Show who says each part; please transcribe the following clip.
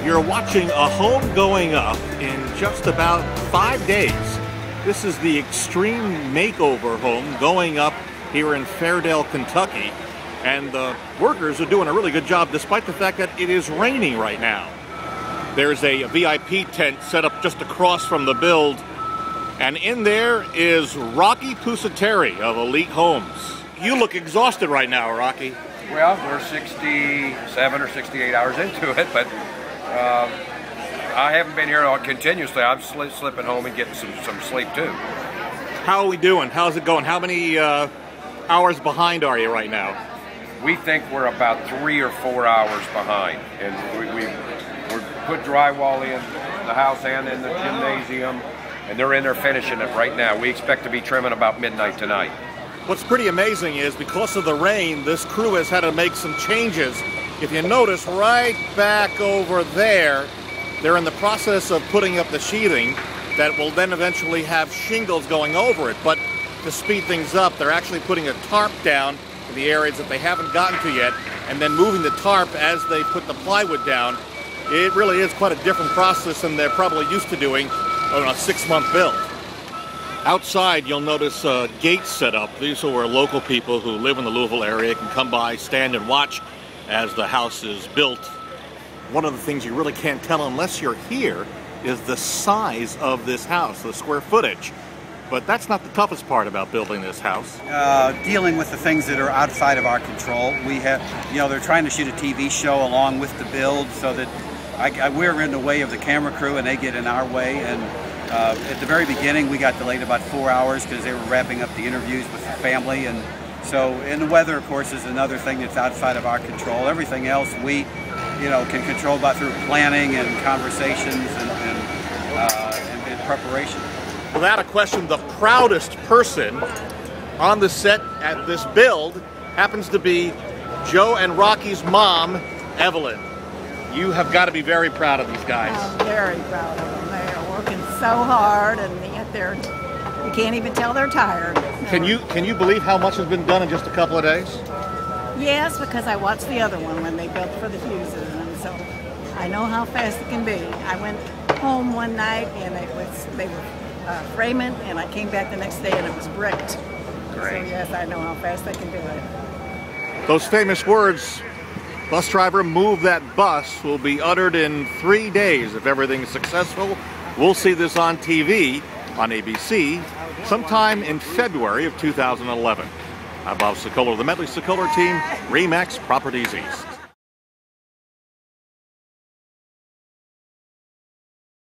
Speaker 1: You're watching a home going up in just about 5 days. This is the Extreme Makeover home going up here in Fairdale, Kentucky. And the workers are doing a really good job despite the fact that it is raining right now. There's a VIP tent set up just across from the build. And in there is Rocky Pusateri of Elite Homes. You look exhausted right now, Rocky.
Speaker 2: Well, we're 67 or 68 hours into it, but I haven't been here continuously. I'm slipping home and getting some sleep too.
Speaker 1: How are we doing? How's it going? How many hours behind are you right now?
Speaker 2: We think we're about 3 or 4 hours behind, and we're put drywall in the house and in the gymnasium, and they're in there finishing it right now. We expect to be trimming about midnight tonight.
Speaker 1: What's pretty amazing is because of the rain, this crew has had to make some changes. If you notice right back over there, they're in the process of putting up the sheathing that will then eventually have shingles going over it. But to speed things up, they're actually putting a tarp down in the areas that they haven't gotten to yet, and then moving the tarp as they put the plywood down. It really is quite a different process than they're probably used to doing on a 6-month build. Outside, you'll notice gates set up. These are where local people who live in the Louisville area can come by, stand and watch as the house is built. One of the things you really can't tell unless you're here is the size of this house, the square footage. But that's not the toughest part about building this house.
Speaker 3: Dealing with the things that are outside of our control. We have, they're trying to shoot a TV show along with the build, so that we're in the way of the camera crew and they get in our way. And at the very beginning, we got delayed about 4 hours because they were wrapping up the interviews with the family. And so, and the weather, of course, is another thing that's outside of our control. Everything else we, can control through planning and conversations and preparation.
Speaker 1: Without a question, the proudest person on the set at this build happens to be Joe and Rocky's mom, Evelyn. You have got to be very proud of these guys.
Speaker 4: I'm very proud of them. They are working so hard, and yet you can't even tell they're tired.
Speaker 1: Can you believe how much has been done in just a couple of days?
Speaker 4: Yes, because I watched the other one when they built for the fuses, and so I know how fast it can be. I went home one night and they were framing, and I came back the next day and it was bricked.
Speaker 1: Great.
Speaker 4: So yes, I know how fast they can do it.
Speaker 1: Those famous words, "Bus driver, move that bus," will be uttered in 3 days if everything is successful. We'll see this on TV on ABC sometime in February of 2011. I'm Bob Sokoler of the Medley Sokoler Team, RE/MAX Properties East.